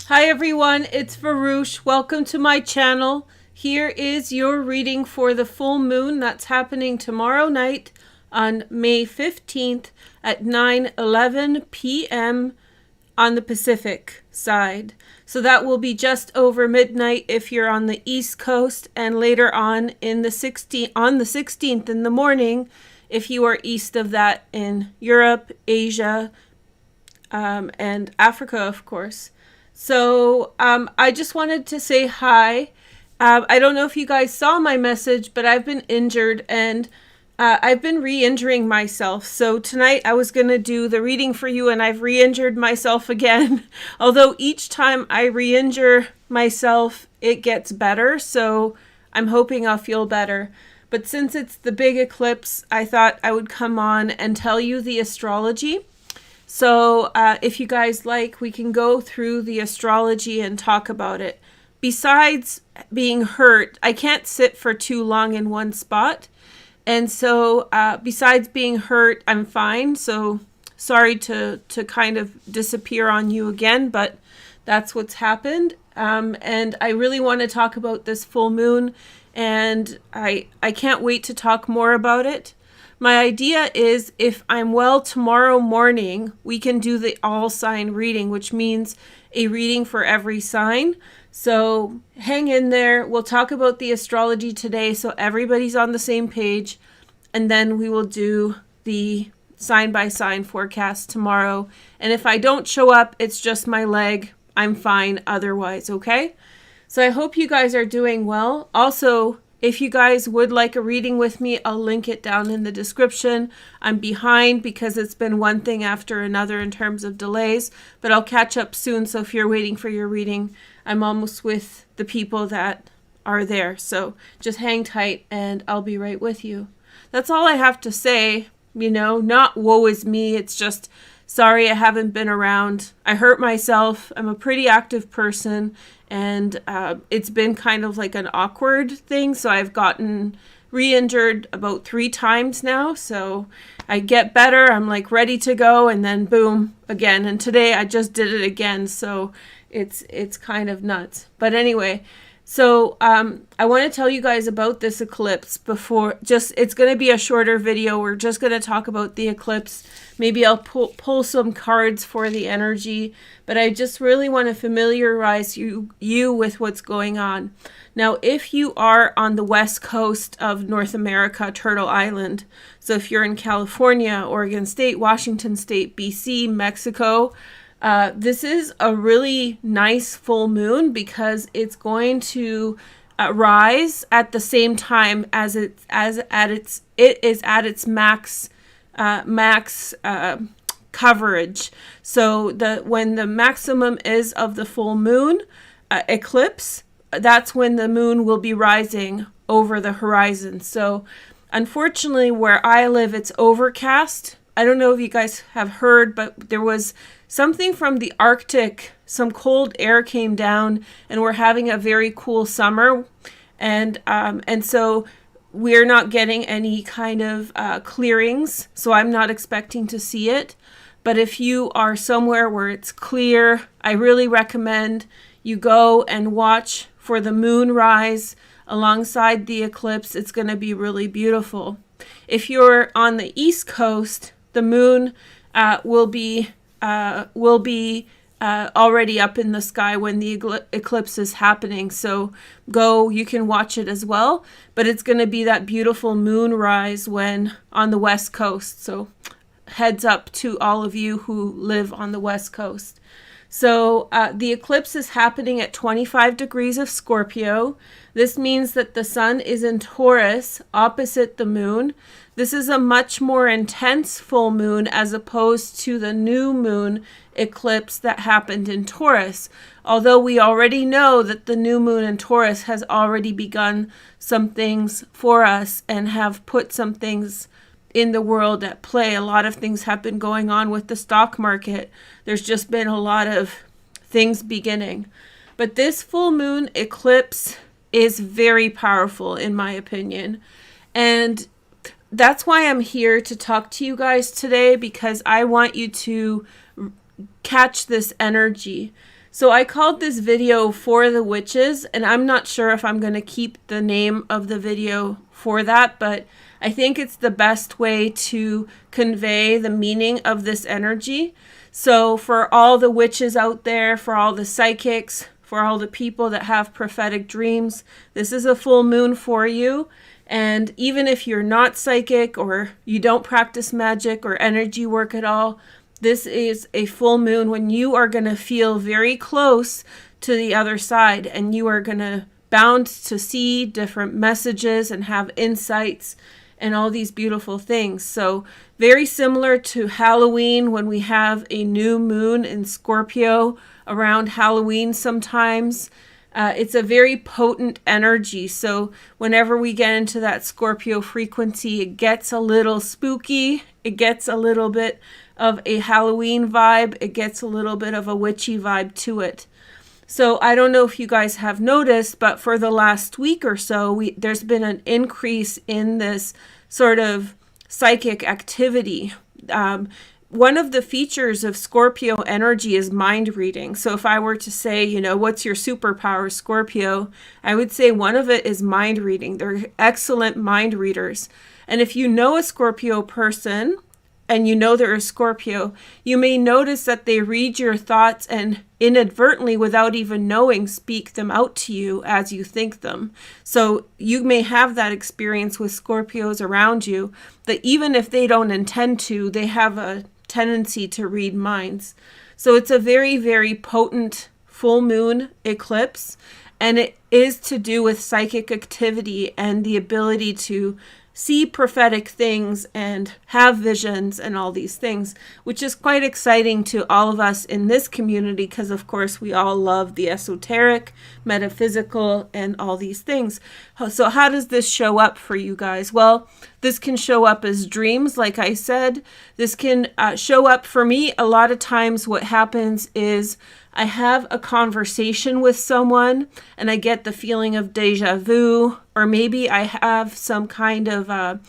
Hi everyone, it's Veroosh. Welcome to my channel. Here is your reading for the full moon that's happening tomorrow night on May 15th at 9:11 p.m. on the Pacific side. So that will be just over midnight if you're on the East Coast, and later on in the 16th in the morning if you are east of that in Europe, Asia, and Africa, of course. So I just wanted to say hi. I don't know if you guys saw my message, but I've been injured and I've been re-injuring myself. So tonight I was going to do the reading for you and I've re-injured myself again. Although each time I re-injure myself, it gets better. So I'm hoping I'll feel better. But since it's the big eclipse, I thought I would come on and tell you the astrology. So if you guys like, we can go through the astrology and talk about it. Besides being hurt, I can't sit for too long in one spot. And so besides being hurt, I'm fine. So sorry to kind of disappear on you again, but that's what's happened. And I really want to talk about this full moon, and I can't wait to talk more about it. My idea is if I'm well tomorrow morning, we can do the all sign reading, which means a reading for every sign. So hang in there. We'll talk about the astrology today so everybody's on the same page. And then we will do the sign by sign forecast tomorrow. And if I don't show up, it's just my leg. I'm fine otherwise, okay? So I hope you guys are doing well. Also, if you guys would like a reading with me, I'll link it down in the description. I'm behind because it's been one thing after another in terms of delays, but I'll catch up soon. So if you're waiting for your reading, I'm almost with the people that are there. So just hang tight and I'll be right with you. That's all I have to say. You know, not woe is me. It's just sorry I haven't been around. I hurt myself. I'm a pretty active person. And it's been kind of like an awkward thing. So I've gotten re-injured about 3 times now. So I get better. I'm like ready to go. And then boom, again. And today I just did it again. So it's kind of nuts. But anyway, so I want to tell you guys about this eclipse before. It's going to be a shorter video. We're just going to talk about the eclipse. Maybe I'll pull some cards for the energy, but I just really want to familiarize you with what's going on. Now, if you are on the west coast of North America, Turtle Island, so if you're in California, Oregon State, Washington State, BC, Mexico, this is a really nice full moon because it's going to rise at the same time as it is at its max coverage. So when the maximum is of the full moon eclipse, that's when the moon will be rising over the horizon. So unfortunately, where I live, it's overcast. I don't know if you guys have heard, but there was something from the Arctic. Some cold air came down, and we're having a very cool summer, and so we're not getting any kind of clearings. So I'm not expecting to see it. But if you are somewhere where it's clear, I really recommend you go and watch for the moon rise alongside the eclipse. It's going to be really beautiful. If you're on the East Coast, the moon will be already up in the sky when the eclipse is happening. So you can watch it as well. But it's going to be that beautiful moon rise when on the West Coast. So heads up to all of you who live on the West Coast. So the eclipse is happening at 25 degrees of Scorpio. This means that the sun is in Taurus opposite the moon. This is a much more intense full moon as opposed to the new moon eclipse that happened in Taurus. Although we already know that the new moon in Taurus has already begun some things for us and have put some things in the world at play. A lot of things have been going on with the stock market. There's just been a lot of things beginning. But this full moon eclipse is very powerful in my opinion. And that's why I'm here to talk to you guys today, because I want you to catch this energy. So I called this video For the Witches, and I'm not sure if I'm going to keep the name of the video for that, but I think it's the best way to convey the meaning of this energy. So for all the witches out there, for all the psychics, for all the people that have prophetic dreams, this is a full moon for you. And even if you're not psychic or you don't practice magic or energy work at all, this is a full moon when you are going to feel very close to the other side, and you are going to bound to see different messages and have insights and all these beautiful things. So very similar to Halloween, when we have a new moon in Scorpio around Halloween sometimes. It's a very potent energy. So whenever we get into that Scorpio frequency, it gets a little spooky. It gets a little bit of a Halloween vibe. It gets a little bit of a witchy vibe to it. So I don't know if you guys have noticed, but for the last week or so, there's been an increase in this sort of psychic activity. One of the features of Scorpio energy is mind reading. So if I were to say, what's your superpower, Scorpio, I would say one of it is mind reading. They're excellent mind readers. And if you know a Scorpio person and you know they're a Scorpio, you may notice that they read your thoughts and inadvertently, without even knowing, speak them out to you as you think them. So you may have that experience with Scorpios around you, that even if they don't intend to, they have a tendency to read minds. So it's a very, very potent full moon eclipse, and it is to do with psychic activity and the ability to see prophetic things and have visions and all these things, which is quite exciting to all of us in this community because, of course, we all love the esoteric, metaphysical, and all these things. So how does this show up for you guys? Well, this can show up as dreams, like I said. This can show up for me. A lot of times what happens is I have a conversation with someone and I get the feeling of deja vu, or maybe I have some kind of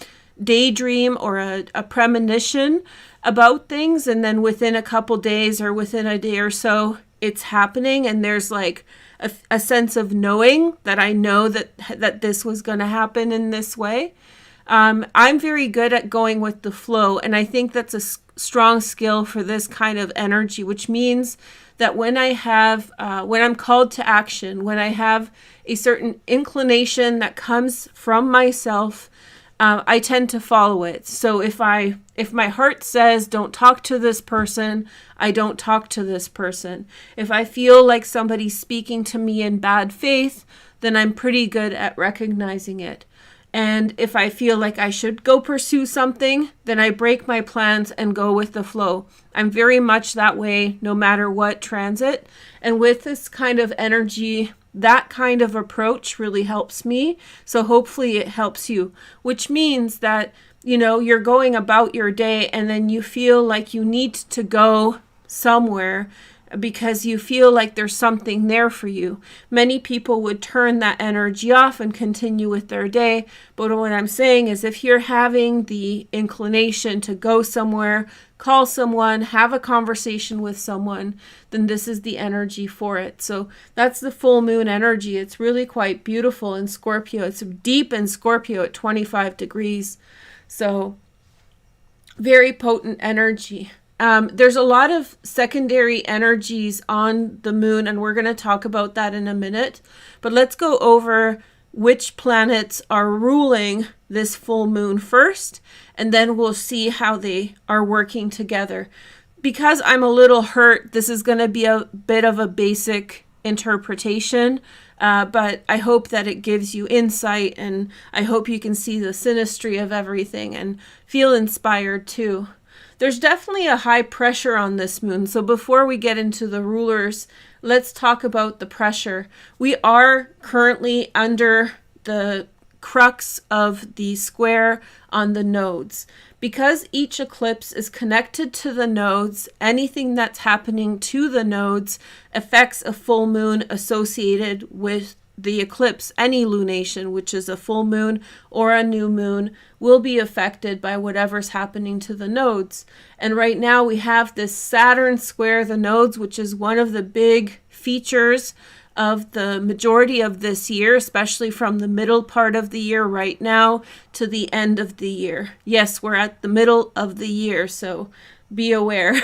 daydream or a premonition about things, and then within a couple days or within a day or so, it's happening, and there's like a sense of knowing that I know that this was going to happen in this way. I'm very good at going with the flow, and I think that's a strong skill for this kind of energy, which means that when I'm called to action, when I have a certain inclination that comes from myself, I tend to follow it. So if my heart says don't talk to this person, I don't talk to this person. If I feel like somebody's speaking to me in bad faith, then I'm pretty good at recognizing it. And if I feel like I should go pursue something, then I break my plans and go with the flow. I'm very much that way no matter what transit. And with this kind of energy, that kind of approach really helps me. So hopefully it helps you, which means that, you're going about your day and then you feel like you need to go somewhere because you feel like there's something there for you. Many people would turn that energy off and continue with their day. But what I'm saying is, if you're having the inclination to go somewhere, call someone, have a conversation with someone, then this is the energy for it. So that's the full moon energy. It's really quite beautiful in Scorpio. It's deep in Scorpio at 25 degrees. So very potent energy. There's a lot of secondary energies on the moon, and we're going to talk about that in a minute. But let's go over which planets are ruling this full moon first, and then we'll see how they are working together. Because I'm a little hurt, this is going to be a bit of a basic interpretation, but I hope that it gives you insight, and I hope you can see the synastry of everything and feel inspired too. There's definitely a high pressure on this moon. So before we get into the rulers, let's talk about the pressure. We are currently under the crux of the square on the nodes. Because each eclipse is connected to the nodes, anything that's happening to the nodes affects a full moon associated with the eclipse, any lunation, which is a full moon or a new moon, will be affected by whatever's happening to the nodes. And right now we have this Saturn square the nodes, which is one of the big features of the majority of this year, especially from the middle part of the year right now to the end of the year. Yes, we're at the middle of the year, so be aware,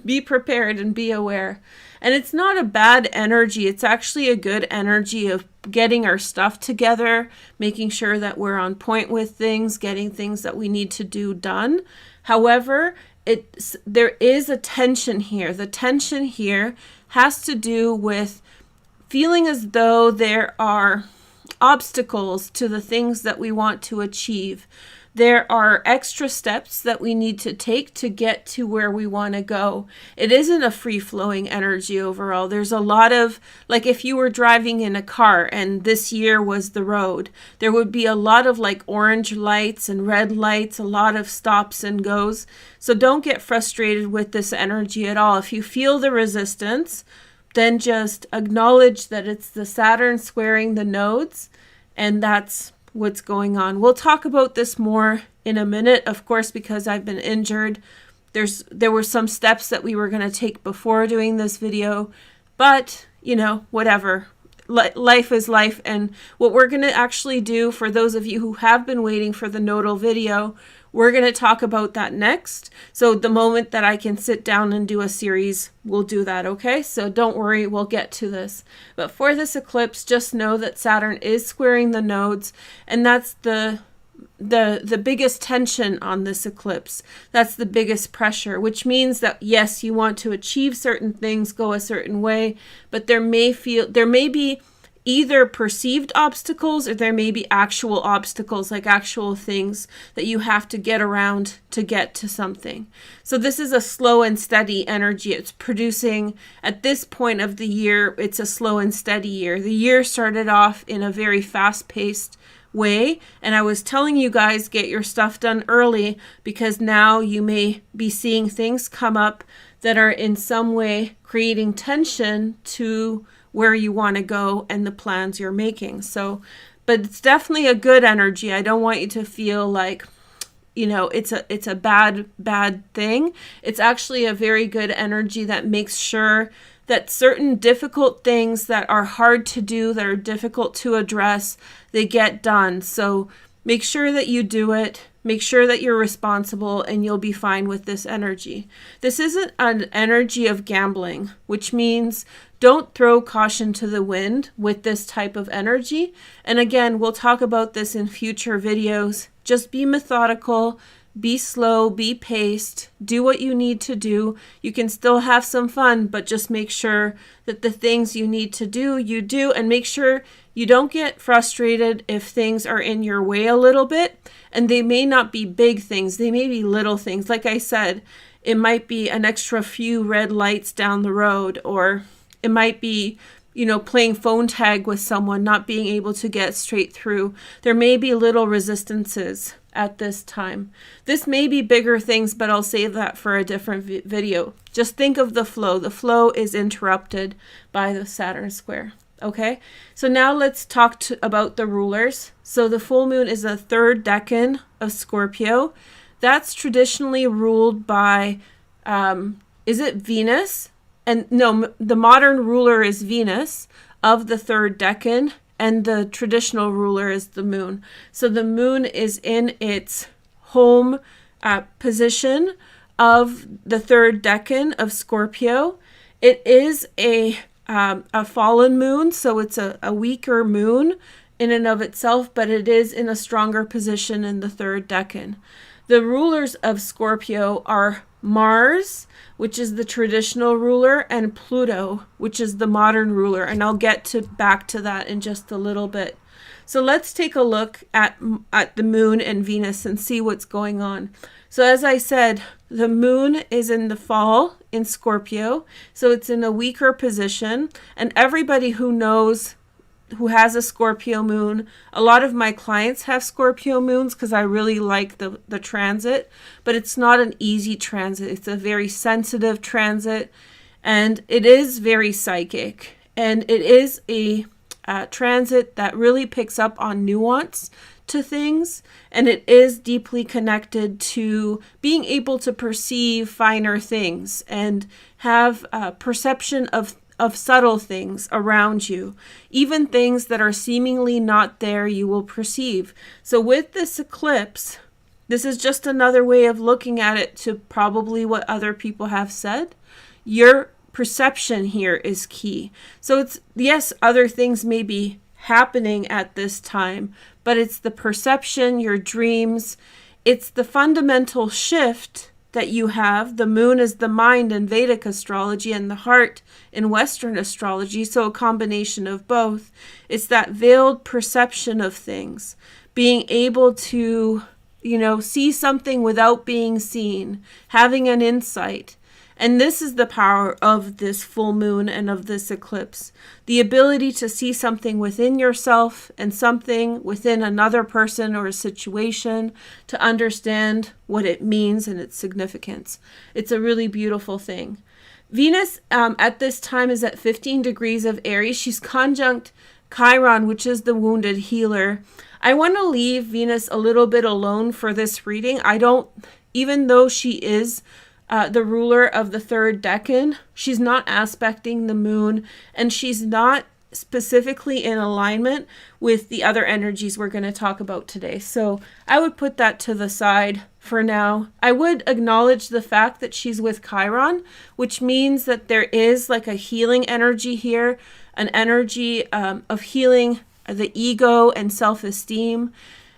be prepared and be aware. And it's not a bad energy. It's actually a good energy of getting our stuff together, making sure that we're on point with things, getting things that we need to do done. However, there is a tension here. The tension here has to do with feeling as though there are obstacles to the things that we want to achieve. There are extra steps that we need to take to get to where we want to go. It isn't a free-flowing energy overall. There's a lot of, like if you were driving in a car and this year was the road, there would be a lot of like orange lights and red lights, a lot of stops and goes. So don't get frustrated with this energy at all. If you feel the resistance, then just acknowledge that it's the Saturn squaring the nodes, and that's what's going on. We'll talk about this more in a minute, of course, because I've been injured. There were some steps that we were going to take before doing this video, but you know, whatever. Life is life, and what we're going to actually do, for those of you who have been waiting for the nodal video, we're going to talk about that next. So the moment that I can sit down and do a series, we'll do that, okay? So don't worry, we'll get to this. But for this eclipse, just know that Saturn is squaring the nodes, and that's the biggest tension on this eclipse. That's the biggest pressure, which means that yes, you want to achieve certain things, go a certain way, but there may be either perceived obstacles or there may be actual obstacles, like actual things that you have to get around to get to something. So this is a slow and steady energy. It's producing, at this point of the year, it's a slow and steady year. The year started off in a very fast-paced way, and I was telling you guys, get your stuff done early, because now you may be seeing things come up that are in some way creating tension to where you want to go and the plans you're making. So, but it's definitely a good energy. I don't want you to feel like, you know, it's a bad thing. It's actually a very good energy that makes sure that certain difficult things that are hard to do, that are difficult to address, they get done. So make sure that you do it. Make sure that you're responsible, and you'll be fine with this energy. This isn't an energy of gambling, which means don't throw caution to the wind with this type of energy. And again, we'll talk about this in future videos. Just be methodical, be slow, be paced, do what you need to do. You can still have some fun, but just make sure that the things you need to do, you do, and make sure you don't get frustrated if things are in your way a little bit. And they may not be big things, they may be little things. Like I said, it might be an extra few red lights down the road, or it might be, you know, playing phone tag with someone, not being able to get straight through. There may be little resistances at this time. This may be bigger things, but I'll save that for a different video. Just think of the flow. The flow is interrupted by the Saturn square. Okay, so now let's talk about the rulers. So the full moon is the third decan of Scorpio. That's traditionally ruled by, is it Venus? And no, the modern ruler is Venus of the third decan, and the traditional ruler is the moon. So the moon is in its home position of the third decan of Scorpio. It is a fallen moon, so it's a weaker moon in and of itself, but it is in a stronger position in the third decan. The rulers of Scorpio are Mars, which is the traditional ruler, and Pluto, which is the modern ruler, and I'll get back to that in just a little bit. So let's take a look at the moon and Venus and see what's going on. So as I said, the moon is in the fall in Scorpio, so it's in a weaker position, and everybody who knows, who has a Scorpio moon, a lot of my clients have Scorpio moons because I really like the transit, but it's not an easy transit. It's a very sensitive transit, and it is very psychic, and it is a transit that really picks up on nuance to things, and it is deeply connected to being able to perceive finer things and have perception of subtle things around you. Even things that are seemingly not there, you will perceive. So with this eclipse, this is just another way of looking at it to probably what other people have said. Your perception here is key. So it's, yes, other things may be happening at this time, but it's the perception, your dreams, it's the fundamental shift that you have. The moon is the mind in Vedic astrology and the heart in Western astrology, so a combination of both. It's that veiled perception of things, being able to, see something without being seen, having an insight. And this is the power of this full moon and of this eclipse. The ability to see something within yourself and something within another person or a situation, to understand what it means and its significance. It's a really beautiful thing. Venus at this time is at 15 degrees of Aries. She's conjunct Chiron, which is the wounded healer. I want to leave Venus a little bit alone for this reading. Even though she is the ruler of the third decan, she's not aspecting the moon, and she's not specifically in alignment with the other energies we're going to talk about today. So I would put that to the side for now. I would acknowledge the fact that she's with Chiron, which means that there is like a healing energy here, an energy of healing the ego and self-esteem.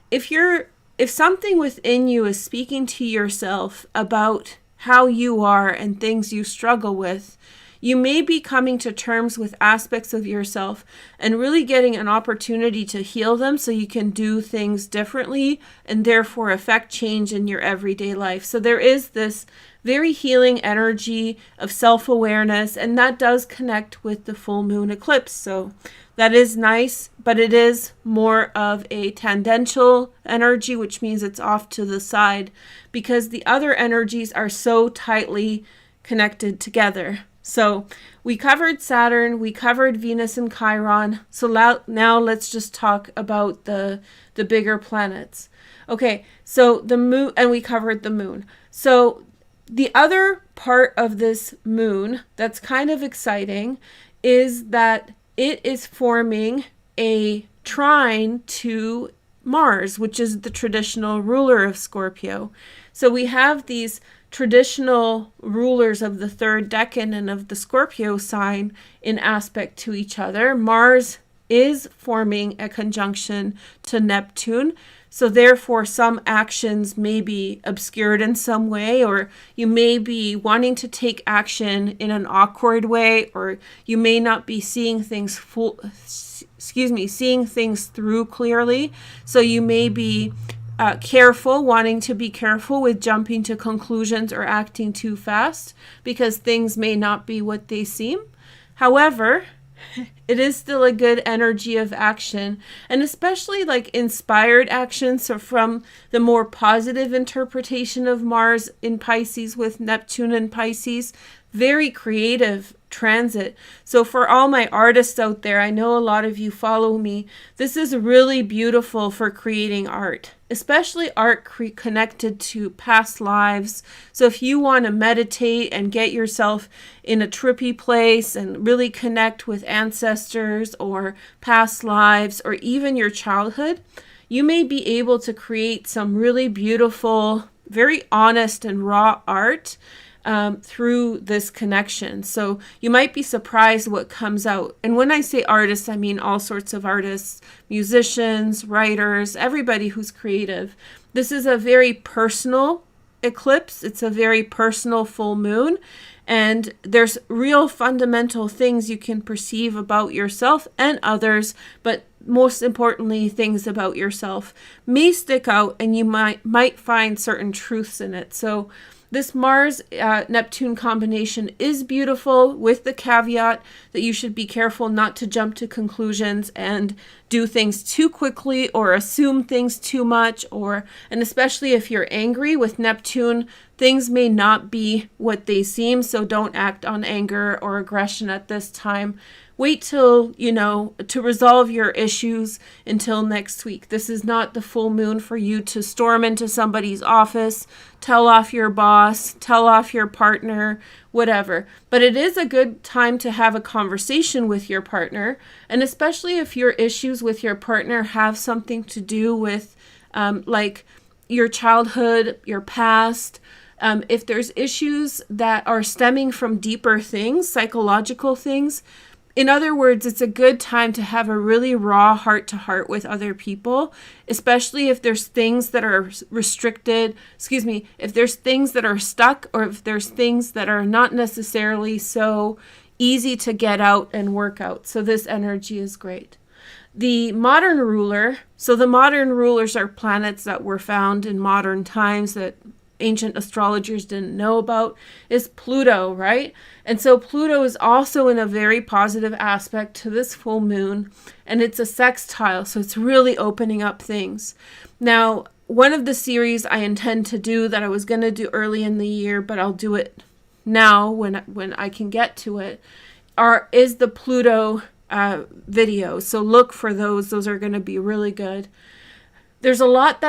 If something within you is speaking to yourself about how you are and things you struggle with, you may be coming to terms with aspects of yourself and really getting an opportunity to heal them so you can do things differently and therefore affect change in your everyday life. So there is this very healing energy of self-awareness, and that does connect with the full moon eclipse. So that is nice, but it is more of a tangential energy, which means it's off to the side because the other energies are so tightly connected together. So we covered Saturn, we covered Venus and Chiron. So now let's just talk about the bigger planets. Okay, so the moon, and we covered the moon. So the other part of this moon that's kind of exciting is that it is forming a trine to Mars, which is the traditional ruler of Scorpio. So we have these traditional rulers of the third decan and of the Scorpio sign in aspect to each other. Mars is forming a conjunction to Neptune. So therefore, some actions may be obscured in some way, or you may be wanting to take action in an awkward way, or you may not be seeing things seeing things through clearly. So you may be wanting to be careful with jumping to conclusions or acting too fast because things may not be what they seem. However, it is still a good energy of action, and especially like inspired action. So from the more positive interpretation of Mars in Pisces with Neptune in Pisces, very creative transit. So for all my artists out there, I know a lot of you follow me. This is really beautiful for creating art, especially art connected to past lives. So if you want to meditate and get yourself in a trippy place and really connect with ancestors or past lives or even your childhood, you may be able to create some really beautiful, very honest and raw art through this connection. So you might be surprised what comes out. And when I say artists, I mean all sorts of artists, musicians, writers, everybody who's creative. This is a very personal eclipse. It's a very personal full moon. And there's real fundamental things you can perceive about yourself and others, but most importantly, things about yourself may stick out and you might find certain truths in it. So this Mars-Neptune combination is beautiful, with the caveat that you should be careful not to jump to conclusions and do things too quickly or assume things too much, and especially if you're angry with Neptune, things may not be what they seem, so don't act on anger or aggression at this time. Wait till, to resolve your issues until next week. This is not the full moon for you to storm into somebody's office, tell off your boss, tell off your partner, whatever. But it is a good time to have a conversation with your partner, and especially if your issues with your partner have something to do with like your childhood, your past. If there's issues that are stemming from deeper things, psychological things, in other words, it's a good time to have a really raw heart-to-heart with other people, especially if there's things that are restricted, if there's things that are stuck, or if there's things that are not necessarily so easy to get out and work out. So this energy is great. The modern ruler, so the modern rulers are planets that were found in modern times that ancient astrologers didn't know about, is Pluto, right? And so Pluto is also in a very positive aspect to this full moon, and it's a sextile, so it's really opening up things. Now, one of the series I intend to do that I was going to do early in the year, but I'll do it now when I can get to it, is the Pluto video. So look for those. Those are going to be really good. There's a lot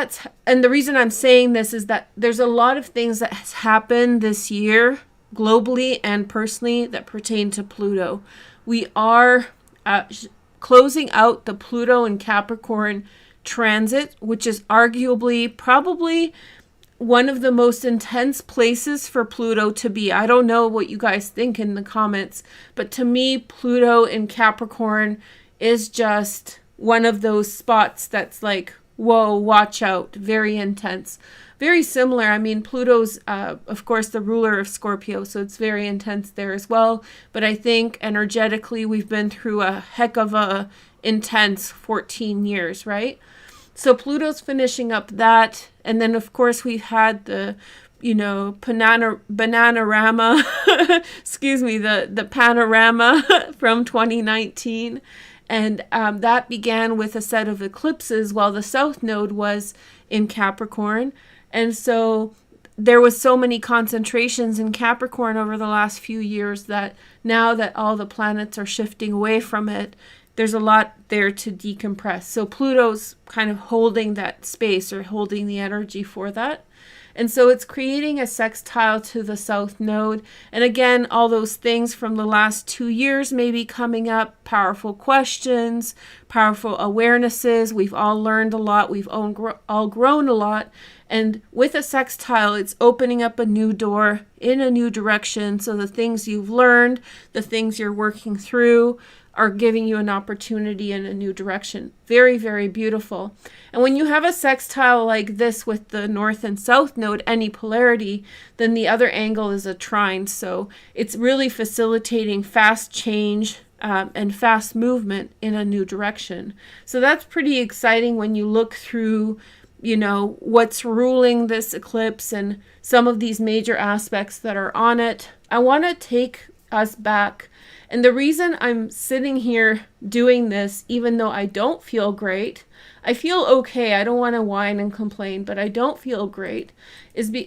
and the reason I'm saying this is that there's a lot of things that has happened this year globally and personally that pertain to Pluto. We are closing out the Pluto and Capricorn transit, which is arguably probably one of the most intense places for Pluto to be. I don't know what you guys think in the comments, but to me, Pluto in Capricorn is just one of those spots that's like, whoa, watch out, very intense. Very similar. I mean, Pluto's, of course, the ruler of Scorpio, so it's very intense there as well. But I think energetically, we've been through a heck of a intense 14 years, right? So Pluto's finishing up that. And then, of course, we've had the, Bananarama, the panorama from 2019. And that began with a set of eclipses while the South Node was in Capricorn. And so there was so many concentrations in Capricorn over the last few years that now that all the planets are shifting away from it, there's a lot there to decompress. So Pluto's kind of holding that space or holding the energy for that. And so it's creating a sextile to the South Node. And again, all those things from the last 2 years may be coming up. Powerful questions, powerful awarenesses. We've all learned a lot. We've all grown a lot. And with a sextile, it's opening up a new door in a new direction. So the things you've learned, the things you're working through, are giving you an opportunity in a new direction. Very, very beautiful. And when you have a sextile like this with the North and South Node, any polarity, then the other angle is a trine. So it's really facilitating fast change and fast movement in a new direction. So that's pretty exciting when you look through, what's ruling this eclipse and some of these major aspects that are on it. I want to take us back. And the reason I'm sitting here doing this, even though I don't feel great, I feel okay. I don't want to whine and complain, but I don't feel great.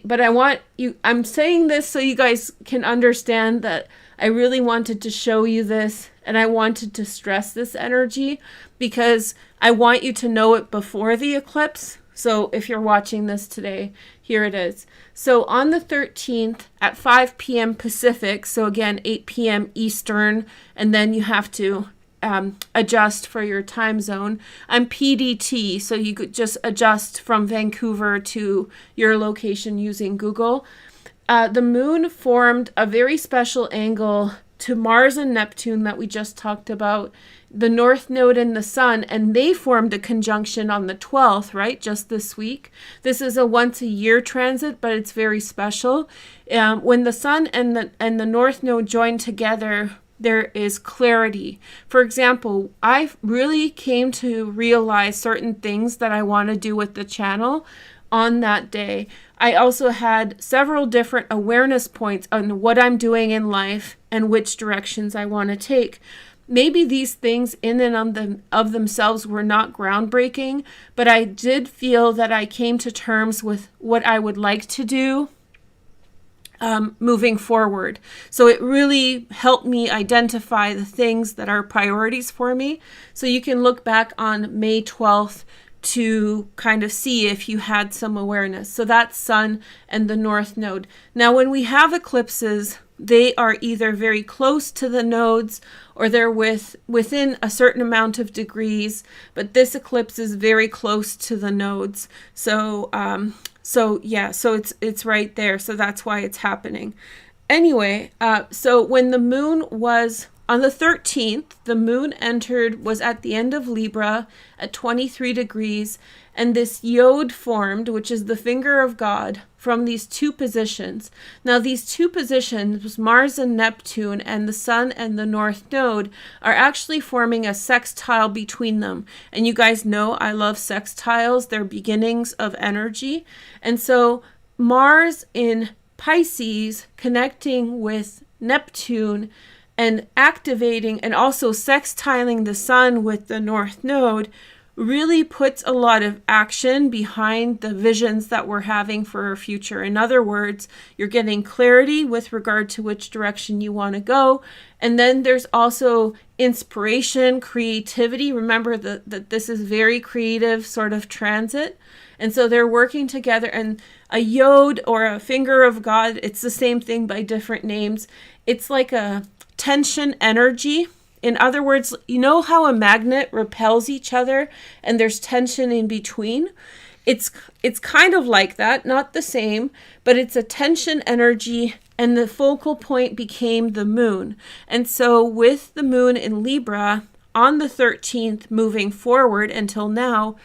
But I'm saying this so you guys can understand that I really wanted to show you this and I wanted to stress this energy because I want you to know it before the eclipse. So if you're watching this today, here it is. So on the 13th at 5 p.m. Pacific, so again, 8 p.m. Eastern, and then you have to adjust for your time zone. I'm PDT, so you could just adjust from Vancouver to your location using Google. The moon formed a very special angle to Mars and Neptune that we just talked about, the North Node and the Sun, and they formed a conjunction on the 12th, right? Just this week. This is a once-a-year transit, but it's very special. When the Sun and the North Node join together, there is clarity. For example, I really came to realize certain things that I want to do with the channel on that day. I also had several different awareness points on what I'm doing in life and which directions I want to take. Maybe these things in and of themselves were not groundbreaking, but I did feel that I came to terms with what I would like to do moving forward. So it really helped me identify the things that are priorities for me. So you can look back on May 12th to kind of see if you had some awareness. So that's Sun and the North Node. Now, when we have eclipses, they are either very close to the nodes or they're within a certain amount of degrees, but this eclipse is very close to the nodes. So it's right there. So that's why it's happening. Anyway, so when the moon was on the 13th, the moon was at the end of Libra at 23 degrees, and this yod formed, which is the finger of God, from these two positions. Now, these two positions, Mars and Neptune, and the Sun and the North Node, are actually forming a sextile between them. And you guys know I love sextiles. They're beginnings of energy. And so Mars in Pisces connecting with Neptune and activating and also sextiling the Sun with the North Node really puts a lot of action behind the visions that we're having for our future. In other words, you're getting clarity with regard to which direction you want to go. And then there's also inspiration, creativity. Remember that this is very creative sort of transit. And so they're working together, and a yod or a finger of God, it's the same thing by different names. It's like a tension energy. In other words, you know how a magnet repels each other and there's tension in between? It's kind of like that, not the same, but it's a tension energy, and the focal point became the moon. And so with the moon in Libra on the 13th moving forward until now,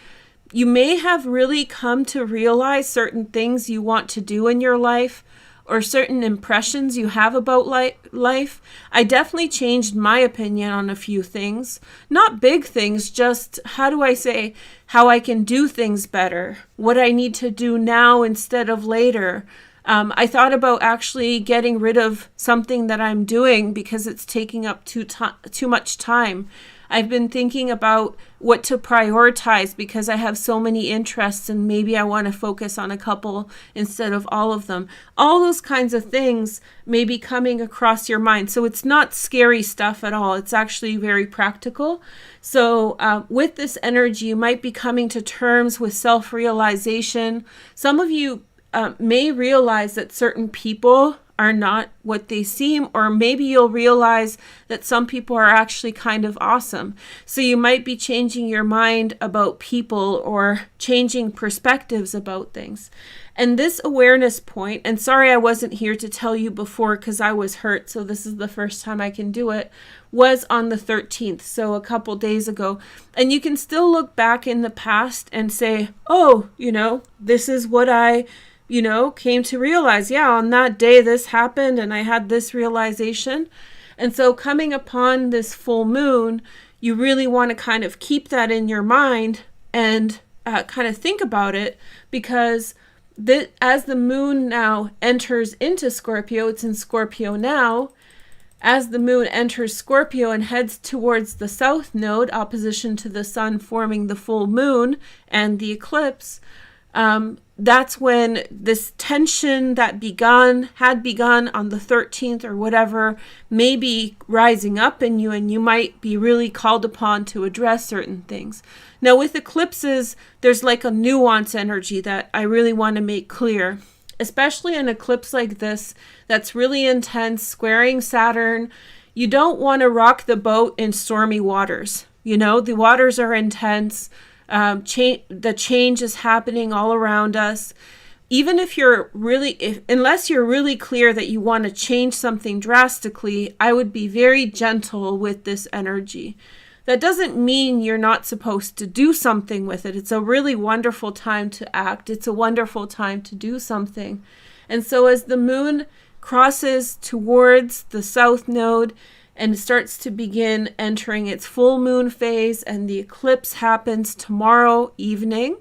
you may have really come to realize certain things you want to do in your life, or certain impressions you have about life. I definitely changed my opinion on a few things. Not big things, just how I can do things better, what I need to do now instead of later. I thought about actually getting rid of something that I'm doing because it's taking up too much time. I've been thinking about what to prioritize because I have so many interests, and maybe I want to focus on a couple instead of all of them. All those kinds of things may be coming across your mind. So it's not scary stuff at all. It's actually very practical. So with this energy, you might be coming to terms with self-realization. Some of you may realize that certain people are not what they seem, or maybe you'll realize that some people are actually kind of awesome. So you might be changing your mind about people or changing perspectives about things. And this awareness point, and sorry I wasn't here to tell you before because I was hurt, so this is the first time I can do it, was on the 13th, so a couple days ago. And you can still look back in the past and say, oh, this is what I came to realize. Yeah, on that day this happened and I had this realization. And so coming upon this full moon, you really want to kind of keep that in your mind and kind of think about it, because as the moon now enters into Scorpio, it's in Scorpio now, as the moon enters Scorpio and heads towards the South Node, opposition to the Sun, forming the full moon and the eclipse, that's when this tension that had begun on the 13th or whatever may be rising up in you, and you might be really called upon to address certain things. Now with eclipses, there's like a nuance energy that I really want to make clear, especially an eclipse like this that's really intense, squaring Saturn. You don't want to rock the boat in stormy waters. The waters are intense. The change is happening all around us. Even if unless you're really clear that you want to change something drastically, I would be very gentle with this energy. That doesn't mean you're not supposed to do something with it. It's a really wonderful time to act. It's a wonderful time to do something. And so as the moon crosses towards the South Node and starts to begin entering its full moon phase, and the eclipse happens tomorrow evening,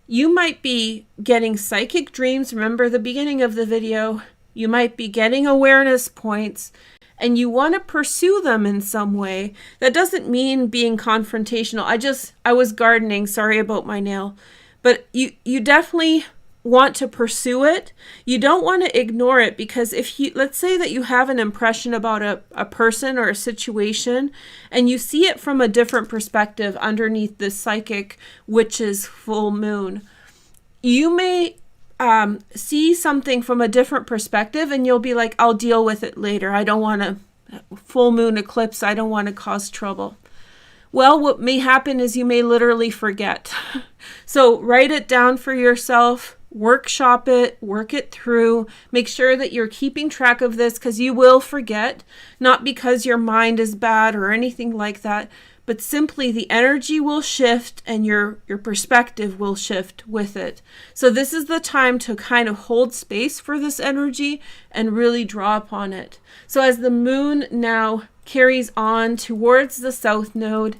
you might be getting psychic dreams. Remember the beginning of the video. You might be getting awareness points, and you want to pursue them in some way. That doesn't mean being confrontational. I was gardening. Sorry about my nail. But you definitely want to pursue it, you don't want to ignore it, because if you, let's say that you have an impression about a person or a situation and you see it from a different perspective underneath this psychic witch's full moon, you may see something from a different perspective and you'll be like, I'll deal with it later. I don't want to full moon eclipse. I don't want to cause trouble. Well, what may happen is you may literally forget. So write it down for yourself, workshop it, work it through, make sure that you're keeping track of this, because you will forget, not because your mind is bad or anything like that, but simply the energy will shift and your perspective will shift with it. So this is the time to kind of hold space for this energy and really draw upon it. So as the moon now carries on towards the south node,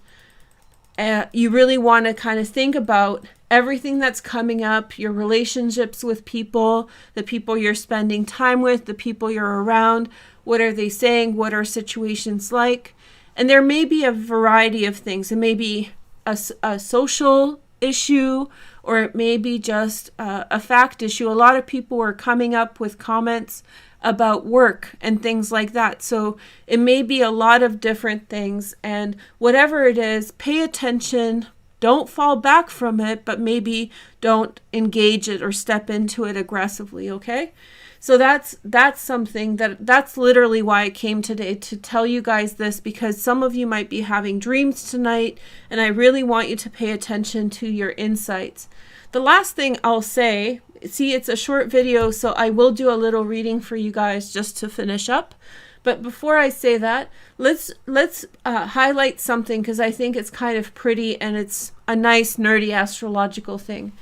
you really want to kind of think about everything that's coming up, your relationships with people, the people you're spending time with, the people you're around, what are they saying, what are situations like. And there may be a variety of things. It may be a social issue, or it may be just a fact issue. A lot of people are coming up with comments about work and things like that. So it may be a lot of different things. And whatever it is, pay attention. Don't fall back from it, but maybe don't engage it or step into it aggressively, okay? So that's something that's literally why I came today, to tell you guys this, because some of you might be having dreams tonight, and I really want you to pay attention to your insights. The last thing I'll say, see, it's a short video, so I will do a little reading for you guys just to finish up. But before I say that, let's highlight something, because I think it's kind of pretty and it's a nice nerdy astrological thing.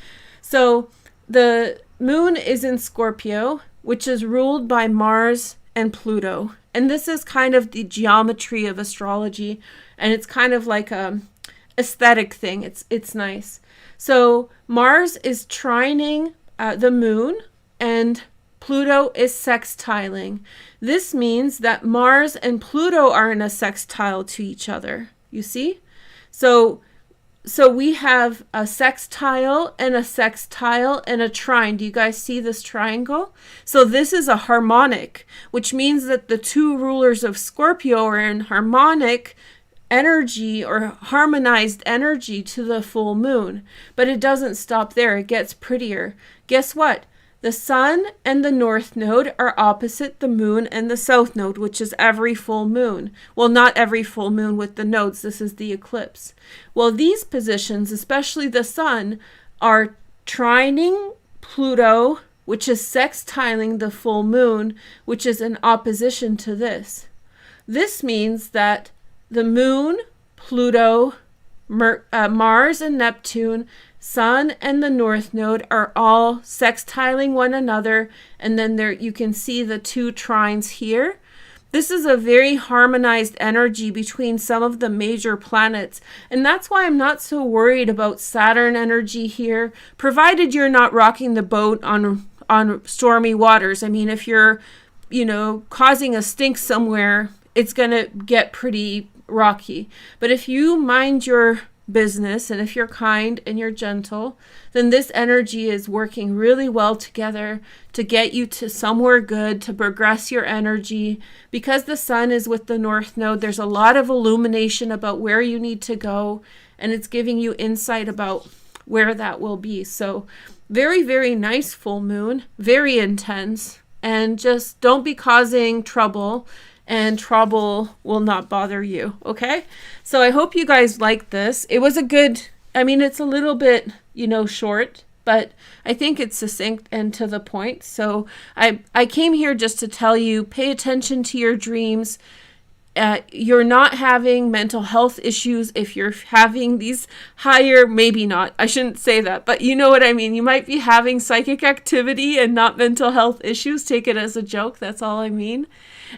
So the moon is in Scorpio, which is ruled by Mars and Pluto. And this is kind of the geometry of astrology, and it's kind of like a aesthetic thing. It's nice. So Mars is trining the moon, and Pluto is sextiling. This means that Mars and Pluto are in a sextile to each other. You see? So we have a sextile and a sextile and a trine. Do you guys see this triangle? So this is a harmonic, which means that the two rulers of Scorpio are in harmonic energy or harmonized energy to the full moon. But it doesn't stop there. It gets prettier. Guess what? The sun and the north node are opposite the moon and the south node, which is every full moon. Well, not every full moon with the nodes. This is the eclipse. Well, these positions, especially the sun, are trining Pluto, which is sextiling the full moon, which is in opposition to this. This means that the moon, Pluto, Mars and Neptune, Sun and the North Node are all sextiling one another, and then there you can see the two trines here. This is a very harmonized energy between some of the major planets, and that's why I'm not so worried about Saturn energy here, provided you're not rocking the boat on stormy waters. I mean, if you're, causing a stink somewhere, it's going to get pretty rocky. But if you mind your business, and if you're kind and you're gentle, then this energy is working really well together to get you to somewhere good, to progress your energy. Because the sun is with the north node, there's a lot of illumination about where you need to go, and it's giving you insight about where that will be. So very, very nice full moon, very intense, and just don't be causing trouble, and trouble will not bother you, okay? So I hope you guys like this. It was it's a little bit, short, but I think it's succinct and to the point. So I came here just to tell you, pay attention to your dreams. You're not having mental health issues if you're having these higher, maybe not, I shouldn't say that, but you know what I mean. You might be having psychic activity and not mental health issues. Take it as a joke. That's all I mean.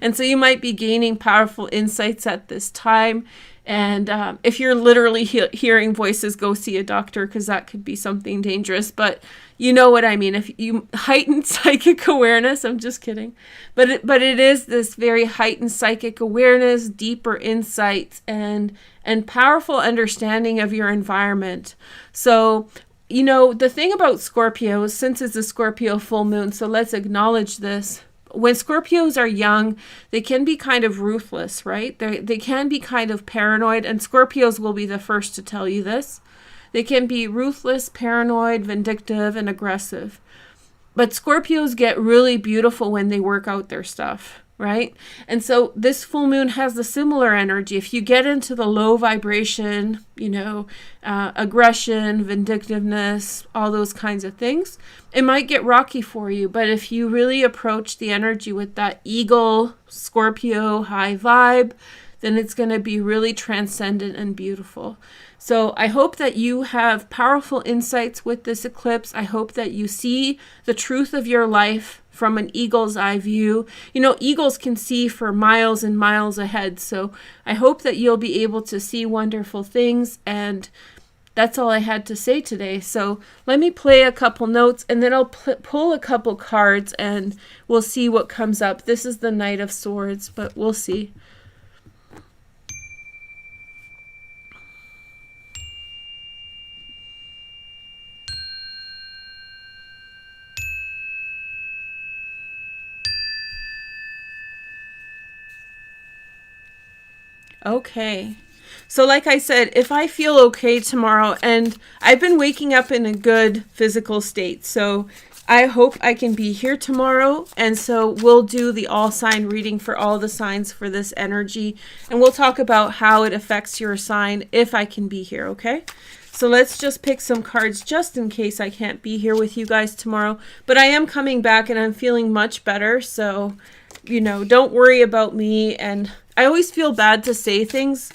And so you might be gaining powerful insights at this time. And if you're literally hearing voices, go see a doctor, because that could be something dangerous. But you know what I mean. If you heightened psychic awareness, I'm just kidding. But it is this very heightened psychic awareness, deeper insights, and powerful understanding of your environment. So you know, the thing about Scorpio, since it's a Scorpio full moon, so let's acknowledge this. When Scorpios are young, they can be kind of ruthless, right? They can be kind of paranoid, and Scorpios will be the first to tell you this. They can be ruthless, paranoid, vindictive, and aggressive. But Scorpios get really beautiful when they work out their stuff, right? And so this full moon has the similar energy. If you get into the low vibration, you know, aggression, vindictiveness, all those kinds of things, it might get rocky for you. But if you really approach the energy with that eagle, Scorpio, high vibe, then it's going to be really transcendent and beautiful. So I hope that you have powerful insights with this eclipse. I hope that you see the truth of your life from an eagle's eye view. You know, eagles can see for miles and miles ahead. So I hope that you'll be able to see wonderful things. And that's all I had to say today. So let me play a couple notes, and then I'll pull a couple cards, and we'll see what comes up. This is the Knight of Swords, but we'll see. Okay. So like I said, if I feel okay tomorrow, and I've been waking up in a good physical state, so I hope I can be here tomorrow. And so we'll do the all sign reading for all the signs for this energy. And we'll talk about how it affects your sign if I can be here, okay? So let's just pick some cards just in case I can't be here with you guys tomorrow. But I am coming back and I'm feeling much better. So, you know, don't worry about me. And I always feel bad to say things,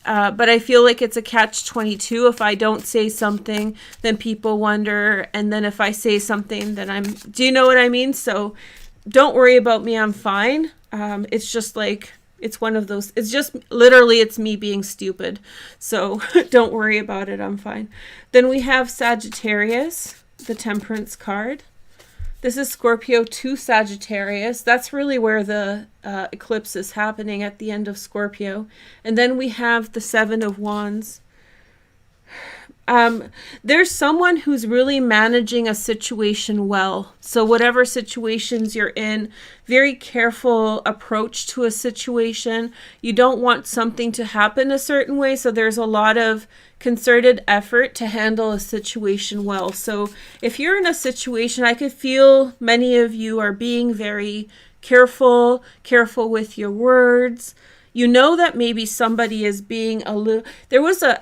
but I feel like it's a catch-22. If I don't say something, then people wonder. And then if I say something, then do you know what I mean? So don't worry about me. I'm fine. It's just like, it's one of those, it's just literally, it's me being stupid. So don't worry about it. I'm fine. Then we have Sagittarius, the Temperance card. This is Scorpio to Sagittarius. That's really where the eclipse is happening, at the end of Scorpio. And then we have the Seven of Wands. There's someone who's really managing a situation well. So whatever situations you're in, very careful approach to a situation. You don't want something to happen a certain way. So there's a lot of concerted effort to handle a situation well. So if you're in a situation, I could feel many of you are being very careful with your words. You know that maybe somebody is being a little,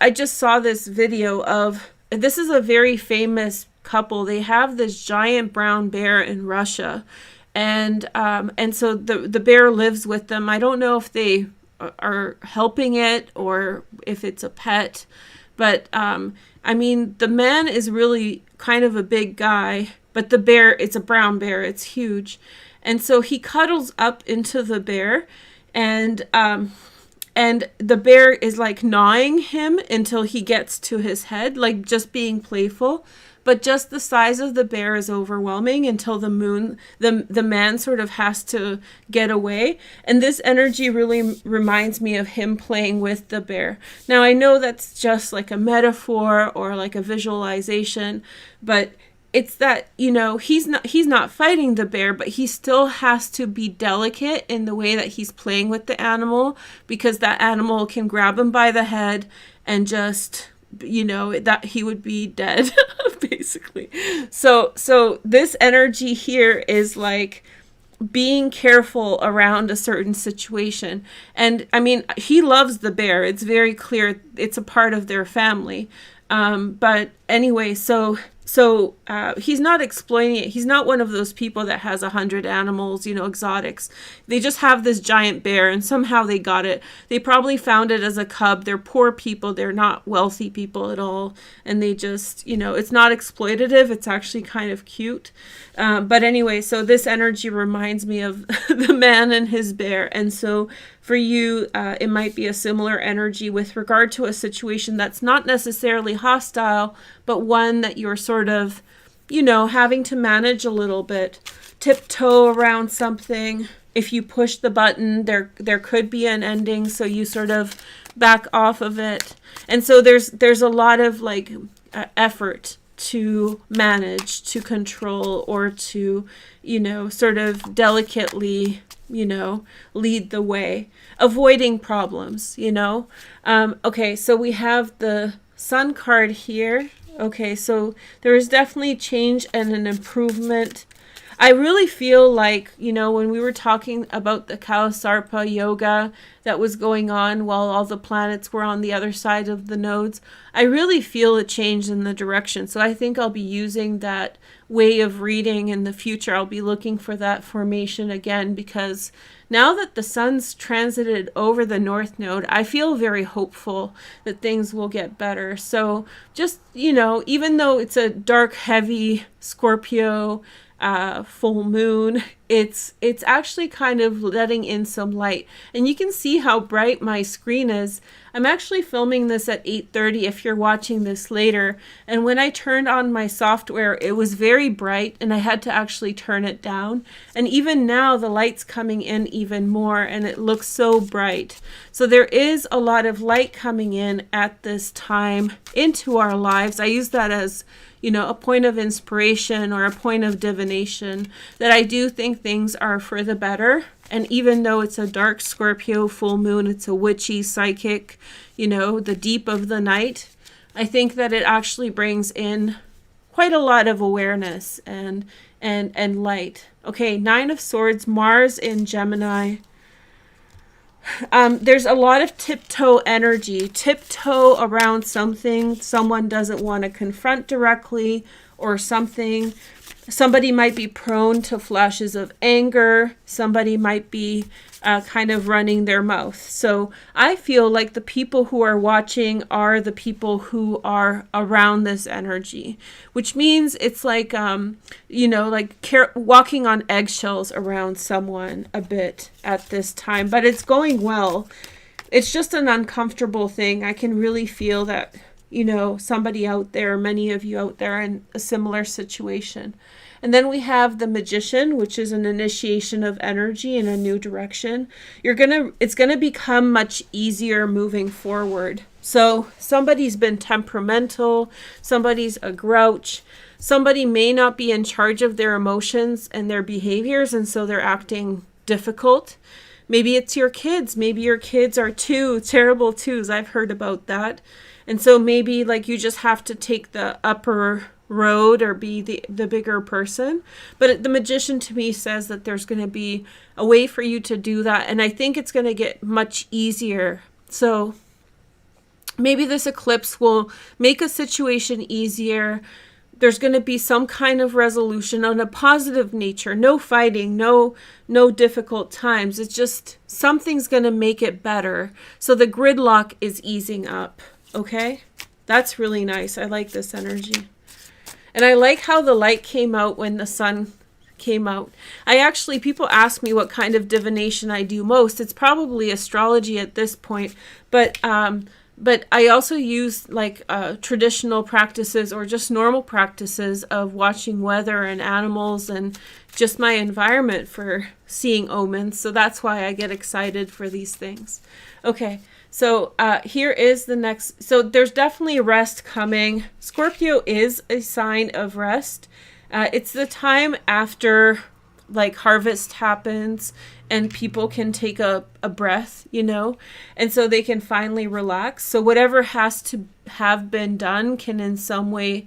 I just saw this video of, this is a very famous couple. They have this giant brown bear in Russia. And so the bear lives with them. I don't know if they are helping it or if it's a pet, but I mean, the man is really kind of a big guy, but the bear, it's a brown bear. It's huge. And so he cuddles up into the bear, and the bear is like gnawing him until he gets to his head, like just being playful. But just the size of the bear is overwhelming until the man sort of has to get away. And this energy really reminds me of him playing with the bear. Now, I know that's just like a metaphor or like a visualization, but it's that, you know, he's not fighting the bear, but he still has to be delicate in the way that he's playing with the animal, because that animal can grab him by the head and just, you know, that he would be dead basically. So this energy here is like being careful around a certain situation. And I mean, he loves the bear. It's very clear it's a part of their family. But anyway, so he's not exploiting it. He's not one of those people that has 100 animals, you know, exotics. They just have this giant bear, and somehow they got it. They probably found it as a cub. They're poor people. They're not wealthy people at all. And they just, you know, it's not exploitative. It's actually kind of cute. But anyway, so this energy reminds me of the man and his bear. And so for you, it might be a similar energy with regard to a situation that's not necessarily hostile, but one that you're sort of, you know, having to manage a little bit, tiptoe around something. If you push the button, there could be an ending, so you sort of back off of it. And so there's a lot of like effort to manage, to control, or to, sort of delicately, lead the way, avoiding problems, Okay, so we have the Sun card here. Okay, so there is definitely change and an improvement. I really feel like, when we were talking about the Kalasarpa yoga that was going on while all the planets were on the other side of the nodes, I really feel a change in the direction. So I think I'll be using that way of reading in the future. I'll be looking for that formation again, because now that the sun's transited over the north node, I feel very hopeful that things will get better. So just, even though it's a dark, heavy Scorpio full moon, it's actually kind of letting in some light, and you can see how bright my screen is. I'm actually filming this at 8:30 if you're watching this later, and when I turned on my software, it was very bright and I had to actually turn it down, and even now the light's coming in even more and it looks so bright. So there is a lot of light coming in at this time into our lives. I use that as a point of inspiration or a point of divination, that I do think things are for the better. And even though it's a dark Scorpio full moon, it's a witchy, psychic, the deep of the night, I think that it actually brings in quite a lot of awareness and light. Okay, Nine of Swords, Mars in Gemini. There's a lot of tiptoe energy, tiptoe around something someone doesn't want to confront directly, or something. Somebody might be prone to flashes of anger. Somebody might be kind of running their mouth. So I feel like the people who are watching are the people who are around this energy, which means it's like, walking on eggshells around someone a bit at this time, but it's going well. It's just an uncomfortable thing. I can really feel that, somebody out there, many of you out there in a similar situation. And then we have the Magician, which is an initiation of energy in a new direction. It's gonna become much easier moving forward. So somebody's been temperamental, somebody's a grouch, somebody may not be in charge of their emotions and their behaviors, and so they're acting difficult. Maybe it's your kids. Maybe your kids are terrible twos. I've heard about that. And so maybe you just have to take the upper road or be the bigger person. But the Magician to me says that there's going to be a way for you to do that. And I think it's going to get much easier. So maybe this eclipse will make a situation easier. There's going to be some kind of resolution on a positive nature. No fighting, no difficult times. It's just something's going to make it better. So the gridlock is easing up. Okay? That's really nice. I like this energy. And I like how the light came out when the sun came out. People ask me what kind of divination I do most. It's probably astrology at this point, but I also use traditional practices or just normal practices of watching weather and animals and just my environment for seeing omens. So that's why I get excited for these things. Okay. So here is the next. So there's definitely rest coming. Scorpio is a sign of rest. It's the time after harvest happens and people can take a breath, and so they can finally relax. So whatever has to have been done can in some way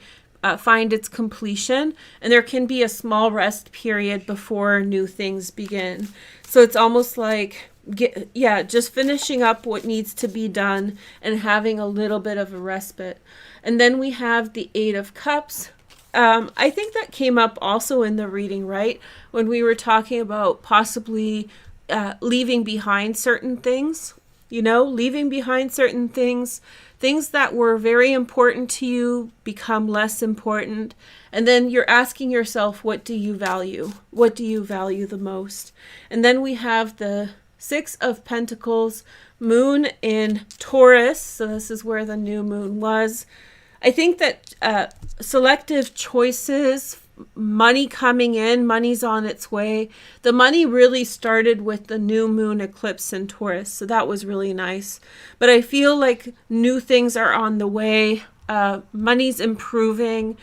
find its completion, and there can be a small rest period before new things begin. So it's almost like just finishing up what needs to be done and having a little bit of a respite. And then we have the Eight of Cups. I think that came up also in the reading, right? When we were talking about possibly leaving behind certain things, leaving behind certain things that were very important to you become less important. And then you're asking yourself, what do you value? What do you value the most? And then we have the Six of Pentacles, moon in Taurus. So this is where the new moon was. I think that selective choices, money coming in, money's on its way. The money really started with the new moon eclipse in Taurus. So that was really nice. But I feel like new things are on the way. Money's improving.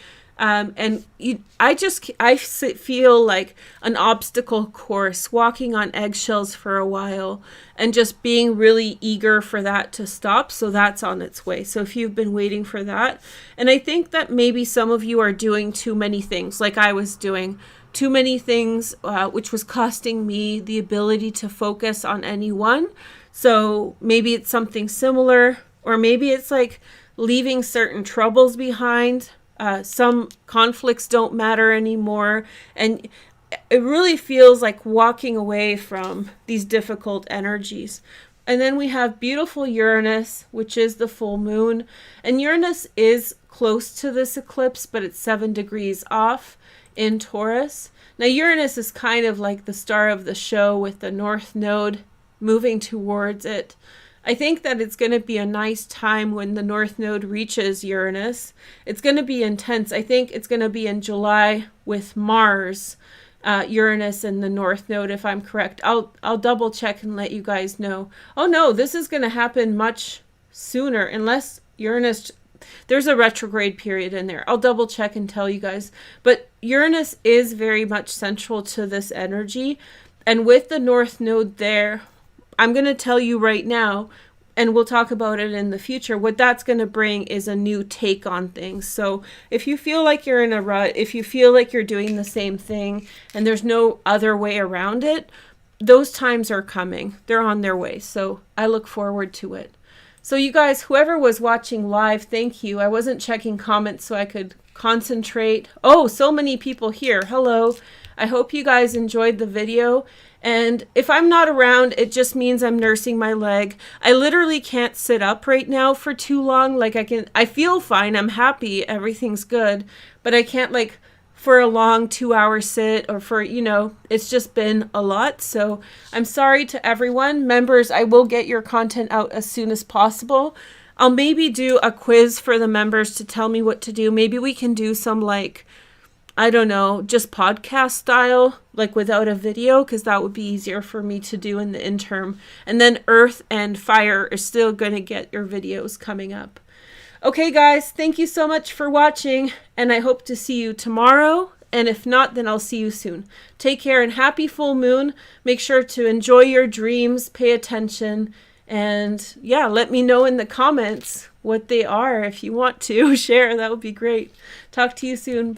Feel like an obstacle course, walking on eggshells for a while and just being really eager for that to stop. So that's on its way. So if you've been waiting for that, and I think that maybe some of you are doing too many things, like I was doing too many things, which was costing me the ability to focus on any one. So maybe it's something similar, or maybe it's like leaving certain troubles behind. Some conflicts don't matter anymore. And it really feels like walking away from these difficult energies. And then we have beautiful Uranus, which is the full moon. And Uranus is close to this eclipse, but it's 7 degrees off in Taurus. Now, Uranus is kind of like the star of the show with the North Node moving towards it. I think that it's going to be a nice time when the North Node reaches Uranus. It's going to be intense. I think it's going to be in July with Mars, Uranus, and the North Node, if I'm correct. I'll double check and let you guys know. Oh no, this is going to happen much sooner, unless Uranus, there's a retrograde period in there. I'll double check and tell you guys. But Uranus is very much central to this energy. And with the North Node there, I'm going to tell you right now, and we'll talk about it in the future, what that's going to bring is a new take on things. So if you feel like you're in a rut, if you feel like you're doing the same thing and there's no other way around it, those times are coming. They're on their way. So I look forward to it. So you guys, whoever was watching live, thank you. I wasn't checking comments so I could concentrate. Oh, so many people here. Hello. I hope you guys enjoyed the video. And if I'm not around, it just means I'm nursing my leg. I literally can't sit up right now for too long. Like I feel fine. I'm happy. Everything's good. But I can't like for a long 2-hour sit or for, it's just been a lot. So I'm sorry to everyone. Members, I will get your content out as soon as possible. I'll maybe do a quiz for the members to tell me what to do. Maybe we can do some like, I don't know, just podcast style, like without a video, because that would be easier for me to do in the interim. And then Earth and Fire are still going to get your videos coming up. Okay, guys, thank you so much for watching, and I hope to see you tomorrow. And if not, then I'll see you soon. Take care and happy full moon. Make sure to enjoy your dreams, pay attention, and yeah, let me know in the comments what they are. If you want to share, that would be great. Talk to you soon. Bye.